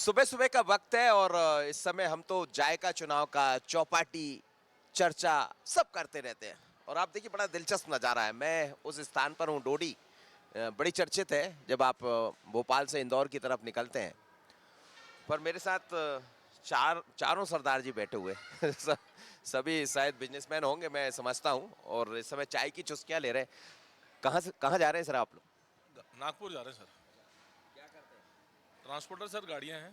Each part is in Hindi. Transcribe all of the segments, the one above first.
सुबह सुबह का वक्त है और इस समय हम तो जायका चुनाव का चौपाटी चर्चा सब करते रहते हैं। और आप देखिए बड़ा दिलचस्प नज़ारा है। मैं उस स्थान पर हूँ, डोडी। बड़ी चर्चित है जब आप भोपाल से इंदौर की तरफ निकलते हैं। पर मेरे साथ चारों सरदार जी बैठे हुए सभी शायद बिजनेसमैन होंगे, मैं समझता हूँ। और इस समय चाय की चुस्कियाँ ले रहे हैं। कहाँ जा रहे हैं सर आप लोग? नागपुर जा रहे हैं सर। क्या करते हैं? ट्रांसपोर्टर सर, गाड़ियां हैं।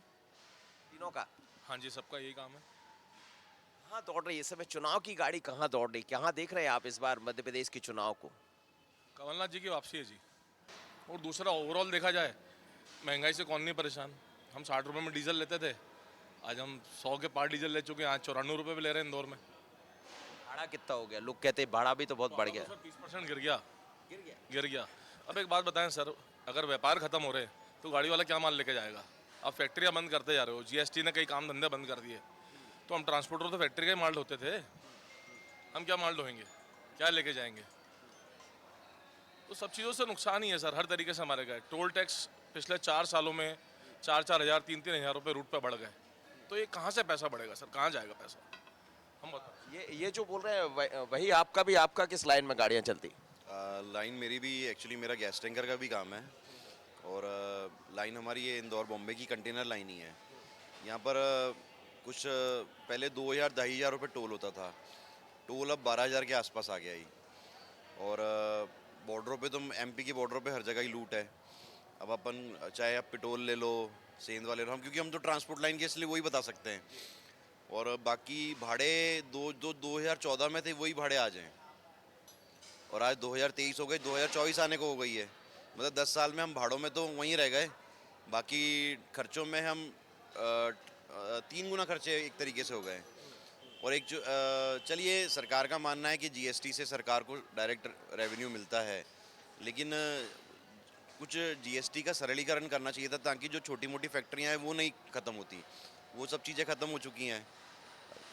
तीनों का? हाँ जी, सबका यही काम है। कहाँ दौड़ रही है इस समय चुनाव की गाड़ी? कहाँ दौड़ रही, कहाँ देख रहे हैं आप इस बार मध्य प्रदेश के चुनाव को? कमलनाथ जी की वापसी है जी। और दूसरा, ओवरऑल देखा जाए, महंगाई से कौन नहीं परेशान। हम 60 रुपये में डीजल लेते थे, आज हम 100 के पार डीजल ले चुके हैं। आज 94 रुपये भी ले रहे हैं इंदौर में। भाड़ा कितना हो गया? लोग कहते हैं भाड़ा भी तो बहुत बढ़ गया। सर 30% गिर गया। गिर गया? गिर गया। अब एक बात बताएं सर, अगर व्यापार खत्म हो रहे तो गाड़ी वाला क्या माल लेके जाएगा? आप फैक्ट्रियाँ बंद करते जा रहे हो, जीएसटी ने कई काम धंधे बंद कर दिए। तो हम ट्रांसपोर्टर तो फैक्ट्री का ही माल ढोते थे, हम क्या माल ढोएंगे, क्या लेके जाएंगे? तो सब चीज़ों से नुकसान ही है सर, हर तरीके से हमारे गए। टोल टैक्स पिछले 4 सालों में 4-4 हज़ार 3-3 हज़ार रुपये रूट पे बढ़ गए। तो ये कहाँ से पैसा बढ़ेगा सर, कहाँ जाएगा पैसा? हम बताओ। ये जो बोल रहे हैं वही आपका भी? आपका किस लाइन में गाड़ियाँ चलती? लाइन मेरी भी एक्चुअली, मेरा गैस टैंकर का भी काम है। और लाइन हमारी ये इंदौर बॉम्बे की कंटेनर लाइन ही है। यहाँ पर कुछ पहले 2,000 2,500 रुपये टोल होता था। टोल अब 12,000 के आसपास आ गया ही। और बॉर्डरों पे तो, एमपी की बॉर्डरों पे हर जगह ही लूट है। अब अपन चाहे आप पेट्रोल ले लो, सेंध वाले लो, हम क्योंकि हम तो ट्रांसपोर्ट लाइन के, इसलिए वही बता सकते हैं। और बाकी भाड़े 2014 में थे वही भाड़े आ जाएँ, और आज 2023 हो गई, 2024 आने को हो गई है। मतलब 10 साल में हम भाड़ों में तो वहीं रह गए, बाकी खर्चों में हम 3 गुना खर्चे एक तरीके से हो गए। और एक जो चलिए, सरकार का मानना है कि जीएसटी से सरकार को डायरेक्ट रेवेन्यू मिलता है, लेकिन कुछ जीएसटी का सरलीकरण करना चाहिए था, ताकि जो छोटी मोटी फैक्ट्रियाँ हैं वो नहीं ख़त्म होती। वो सब चीज़ें ख़त्म हो चुकी हैं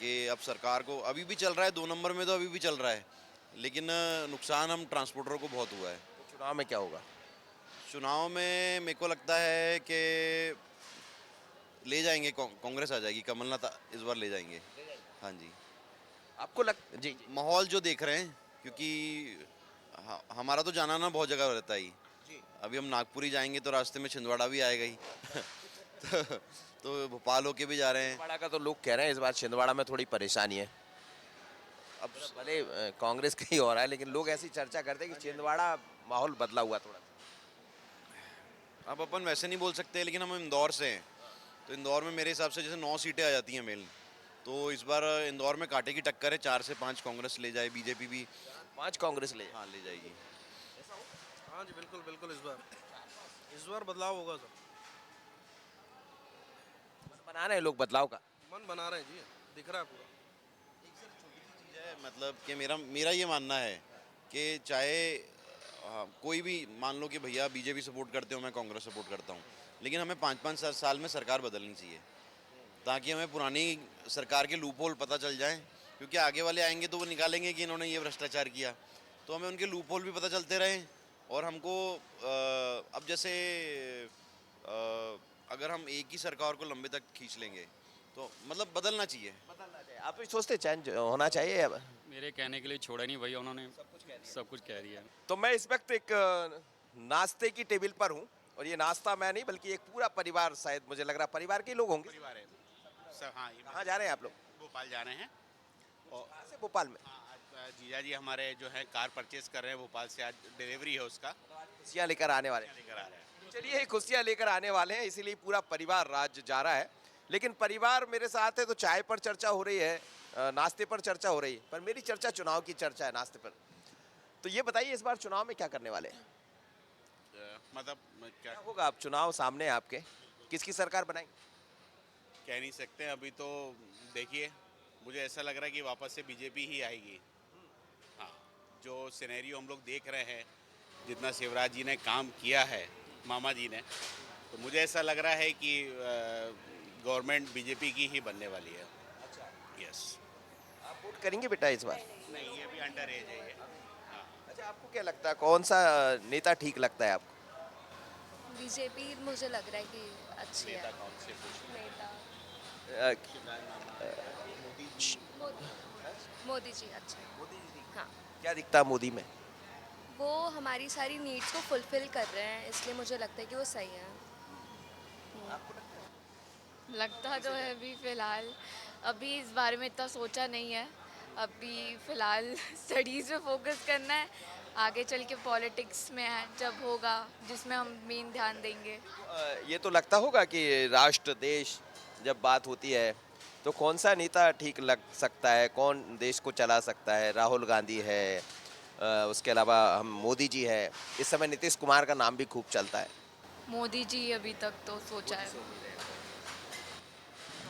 कि अब सरकार को अभी भी चल रहा है, 2 नंबर में तो अभी भी चल रहा है, लेकिन नुकसान हम ट्रांसपोर्टरों को बहुत हुआ है। तो चुनाव में क्या होगा? चुनाव में मेरे को लगता है कि ले जाएंगे, कांग्रेस आ जाएगी, कमलनाथ इस बार ले जाएंगे। हाँ जी। आपको जी जी माहौल जो देख रहे हैं, क्योंकि हमारा तो जाना ना बहुत जगह रहता है ही। जी। अभी हम नागपुर ही जाएंगे तो रास्ते में छिंदवाड़ा भी आएगा ही तो भोपाल होके भी जा रहे हैं। छिंदवाड़ा का तो लोग कह रहे हैं इस बार छिंदवाड़ा में थोड़ी परेशानी है। अब भले कांग्रेस का ही हो रहा है, लेकिन लोग ऐसी चर्चा करते हैं कि छिंदवाड़ा माहौल बदला हुआ थोड़ा। अब अपन वैसे नहीं बोल सकते, लेकिन हम इंदौर से हैं, तो इंदौर में मेरे हिसाब से जैसे 9 सीटें आ जाती हैं मेन। तो इस बार इंदौर में कांटे की टक्कर है, 4 से 5 कांग्रेस ले जाए, बीजेपी भी 5 कांग्रेस ले? हाँ ले जाएगी। हाँ जी, बिल्कुल बिल्कुल। इस बार बदलाव होगा सर। मन बना रहे हैं लोग बदलाव का? मन बना रहे हैं जी, दिख रहा है पूरा। चीज़ है, मतलब कि मेरा मेरा ये मानना है कि चाहे कोई भी मान लो कि भैया बीजेपी सपोर्ट करते हो, मैं कांग्रेस सपोर्ट करता हूँ, लेकिन हमें 5-5 साल में सरकार बदलनी चाहिए, ताकि हमें पुरानी सरकार के लूप होल पता चल जाए। क्योंकि आगे वाले आएंगे तो वो निकालेंगे कि इन्होंने ये भ्रष्टाचार किया, तो हमें उनके लूप होल भी पता चलते रहें। और हमको अब जैसे अगर हम एक ही सरकार को लंबे तक खींच लेंगे तो मतलब बदलना चाहिए। आप भी सोचते चेंज होना चाहिए अब? मेरे कहने के लिए छोड़ा नहीं भैया, उन्होंने सब कुछ कह दिया। तो मैं इस वक्त एक नाश्ते की टेबल पर हूँ। और ये नाश्ता मैं नहीं, बल्कि एक पूरा परिवार, शायद मुझे लग रहा है परिवार के लोग होंगे। परिवार है सब। हाँ, ये कहाँ जा रहे हैं आप लोग? भोपाल जा रहे हैं। और कहाँ से भोपाल में? हाँ, आज जीजा जी हमारे जो है कार परचेज कर रहे हैं भोपाल से, आज डिलीवरी है उसका, खुशियाँ लेकर आने वाले हैं। लेकर आ रहे हैं। चलिए, खुशियाँ लेकर आने वाले हैं, इसीलिए पूरा परिवार राज्य जा रहा है। लेकिन परिवार मेरे साथ है तो चाय पर चर्चा हो रही है, नाश्ते पर चर्चा हो रही है, पर मेरी चर्चा चुनाव की चर्चा है नाश्ते पर। तो ये बताइए इस बार चुनाव में क्या करने वाले हैं? मतलब क्या क्या होगा? आप चुनाव सामने है आपके, किसकी सरकार बनाएंगे? कह नहीं सकते हैं अभी तो। देखिए, मुझे ऐसा लग रहा है कि वापस से बीजेपी ही आएगी। हाँ, जो सिनेरियो हम लोग देख रहे हैं, जितना शिवराज जी ने काम किया है, मामा जी ने, तो मुझे ऐसा लग रहा है कि गवर्नमेंट बीजेपी की ही बनने वाली है। यस। आप वोट करेंगे बेटा इस बार? नहीं, ये भी अंडर एज है ये। हाँ, अच्छा, आपको क्या लगता है कौन सा नेता ठीक लगता है आपको? बीजेपी मुझे लग रहा है कि अच्छी है। कौन से पूछो? नेता अ, मोदी मोदी जी अच्छा है। हाँ, क्या दिखता है मोदी में? वो हमारी सारी नीड्स को फुलफिल कर रहे हैं, इसलिए मुझे लगता है कि वो सही है। लगता तो है अभी फ़िलहाल, अभी इस बारे में इतना सोचा नहीं है। अभी फ़िलहाल स्टडीज़ पे फोकस करना है, आगे चल के पॉलिटिक्स में है जब होगा, जिसमें हम मेन ध्यान देंगे। ये तो लगता होगा कि राष्ट्र देश जब बात होती है तो कौन सा नेता ठीक लग सकता है, कौन देश को चला सकता है? राहुल गांधी है, उसके अलावा हम मोदी जी है, इस समय नीतीश कुमार का नाम भी खूब चलता है। मोदी जी अभी तक तो सोचा है।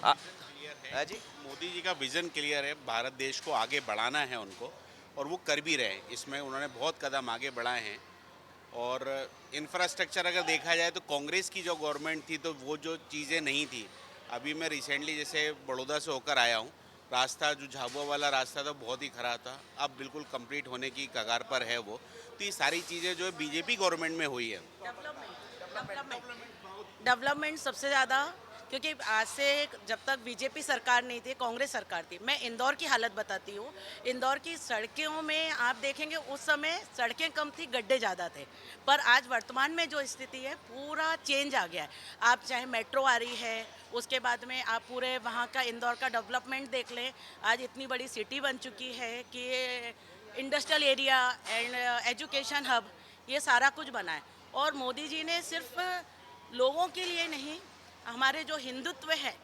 आ, क्लियर है हाँ जी। मोदी जी का विजन क्लियर है, भारत देश को आगे बढ़ाना है उनको, और वो कर भी रहे हैं। इसमें उन्होंने बहुत कदम आगे बढ़ाए हैं। और इंफ्रास्ट्रक्चर अगर देखा जाए तो कांग्रेस की जो गवर्नमेंट थी तो वो जो चीज़ें नहीं थी, अभी मैं रिसेंटली जैसे बड़ौदा से होकर आया हूँ, रास्ता जो झाबुआ वाला रास्ता था बहुत ही ख़राब था, अब बिल्कुल कंप्लीट होने की कगार पर है वो। तो ये सारी चीज़ें जो है बीजेपी गवर्नमेंट में हुई है। डेवलपमेंट सबसे ज़्यादा, क्योंकि आज से जब तक बीजेपी सरकार नहीं थी, कांग्रेस सरकार थी। मैं इंदौर की हालत बताती हूँ। इंदौर की सड़कों में आप देखेंगे उस समय सड़कें कम थी, गड्ढे ज़्यादा थे, पर आज वर्तमान में जो स्थिति है पूरा चेंज आ गया है। आप चाहे मेट्रो आ रही है, उसके बाद में आप पूरे वहाँ का इंदौर का डेवलपमेंट देख लें। आज इतनी बड़ी सिटी बन चुकी है कि industrial area and education hub, ये सारा कुछ बना है। और मोदी जी ने सिर्फ लोगों के लिए नहीं, हमारे जो हिंदुत्व है,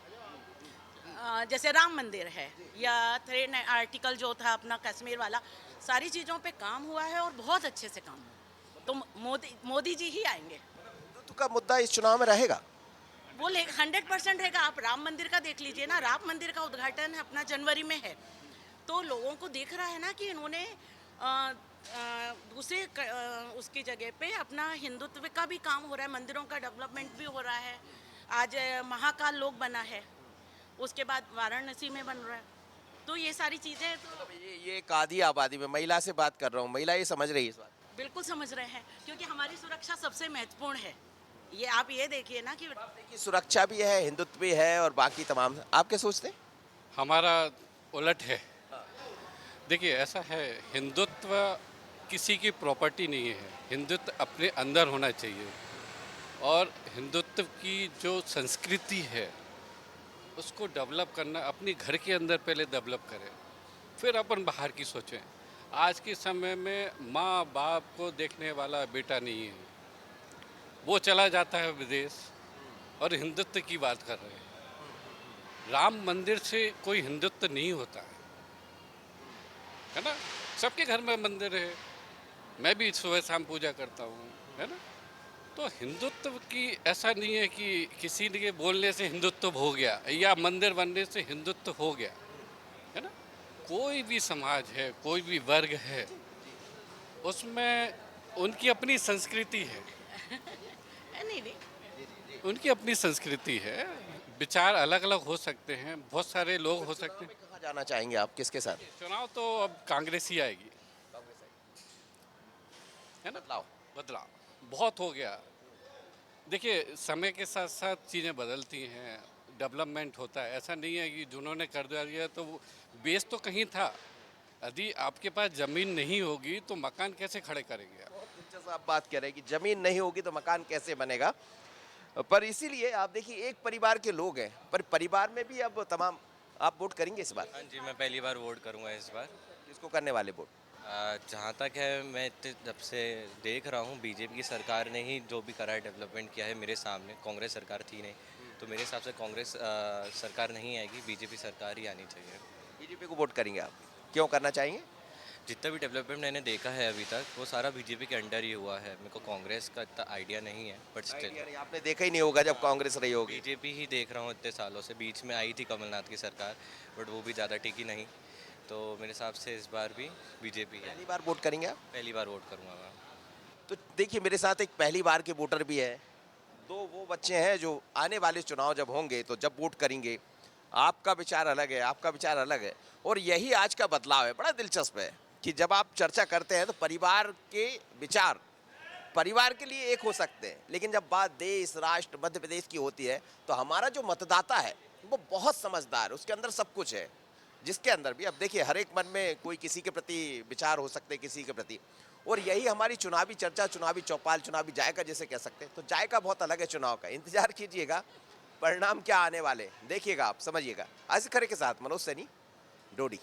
जैसे राम मंदिर है या 3 आर्टिकल जो था अपना कश्मीर वाला, सारी चीज़ों पे काम हुआ है और बहुत अच्छे से काम हुआ। तो मोदी जी ही आएंगे। हिंदुत्व का मुद्दा इस चुनाव में रहेगा। वो 100% रहेगा। आप राम मंदिर का देख लीजिए ना, राम मंदिर का उद्घाटन अपना जनवरी में है, तो लोगों को दिख रहा है ना कि इन्होंने दूसरे उसकी जगह पे अपना हिंदुत्व का भी काम हो रहा है, मंदिरों का डेवलपमेंट भी हो रहा है। आज महाकाल लोक बना है, उसके बाद वाराणसी में बन रहा है। तो ये सारी चीज़ें तो ये एक आधी आबादी में महिला से बात कर रहा हूँ, महिला ये समझ रही है इस बात? बिल्कुल समझ रहे हैं, क्योंकि हमारी सुरक्षा सबसे महत्वपूर्ण है। ये आप ये देखिए ना कि देखिए, सुरक्षा भी है, हिंदुत्व भी है और बाकी तमाम। आप क्या सोचते हैं? हमारा उलट है। देखिए ऐसा है, हिंदुत्व किसी की प्रॉपर्टी नहीं है, हिंदुत्व अपने अंदर होना चाहिए। और हिंदुत्व की जो संस्कृति है उसको डेवलप करना अपने घर के अंदर पहले डेवलप करें, फिर अपन बाहर की सोचें। आज के समय में माँ बाप को देखने वाला बेटा नहीं है, वो चला जाता है विदेश और हिंदुत्व की बात कर रहे हैं। राम मंदिर से कोई हिंदुत्व नहीं होता है ना। सबके घर में मंदिर है, मैं भी सुबह शाम पूजा करता हूँ, है ना। तो हिंदुत्व की ऐसा नहीं है कि किसी के बोलने से हिंदुत्व हो गया या मंदिर बनने से हिंदुत्व हो गया, है ना। कोई भी समाज है, कोई भी वर्ग है, उसमें उनकी अपनी संस्कृति है, नहीं उनकी अपनी संस्कृति है। विचार अलग अलग हो सकते हैं, बहुत सारे लोग हो सकते हैं। कहाँ जाना चाहेंगे आप, किसके साथ? चुनाव तो अब कांग्रेस ही आएगी, है ना। बदलाव बहुत हो गया। देखिए समय के साथ साथ चीज़ें बदलती हैं, डेवलपमेंट होता है। ऐसा नहीं है कि जिन्होंने कर दिया तो वो बेस तो कहीं था। यदि आपके पास ज़मीन नहीं होगी तो मकान कैसे खड़े करेंगे आप? दिलचस्प आप बात कर रहे हैं कि जमीन नहीं होगी तो मकान कैसे बनेगा। पर इसीलिए आप देखिए, एक परिवार के लोग हैं, पर परिवार में भी अब तमाम। आप वोट करेंगे इस बार? हाँ जी, मैं पहली बार वोट करूंगा इस बार। किसको करने वाले वोट? जहाँ तक है, मैं इतने जब से देख रहा हूँ बीजेपी की सरकार ने ही जो भी करा है, डेवलपमेंट किया है मेरे सामने। कांग्रेस सरकार थी नहीं, तो मेरे हिसाब से कांग्रेस सरकार नहीं आएगी, बीजेपी सरकार ही आनी चाहिए। बीजेपी को वोट करेंगे आप? क्यों करना चाहेंगे? जितना भी डेवलपमेंट मैंने देखा है अभी तक, वो सारा बीजेपी के अंडर ही हुआ है। मेरे को कांग्रेस का इतना आइडिया नहीं है, बट स्टिल यानी आपने देखा ही नहीं होगा जब कांग्रेस रही होगी। बीजेपी ही देख रहा हूँ इतने सालों से। बीच में आई थी कमलनाथ की सरकार, बट वो भी ज़्यादा टिकी नहीं। तो मेरे हिसाब से इस बार भी बीजेपी है। पहली बार वोट करेंगे आप? पहली बार वोट करूँगा मैं। तो देखिए, मेरे साथ एक पहली बार के वोटर भी है, दो वो बच्चे हैं जो आने वाले चुनाव जब होंगे तो जब वोट करेंगे, आपका विचार अलग है, आपका विचार अलग है। और यही आज का बदलाव है। बड़ा दिलचस्प है कि जब आप चर्चा करते हैं तो परिवार के विचार परिवार के लिए एक हो सकते हैं, लेकिन जब बात देश, राष्ट्र, मध्य प्रदेश की होती है तो हमारा जो मतदाता है वो बहुत समझदार है, उसके अंदर सब कुछ है। जिसके अंदर भी अब देखिए हर एक मन में कोई किसी के प्रति विचार हो सकते हैं, किसी के प्रति, और यही हमारी चुनावी चर्चा, चुनावी चौपाल, चुनावी जायका जिसे कह सकते हैं। तो जायका बहुत अलग है चुनाव का। इंतजार कीजिएगा परिणाम क्या आने वाले, देखिएगा आप, समझिएगा। आज खरे के साथ मनोज सैनी, डोडी।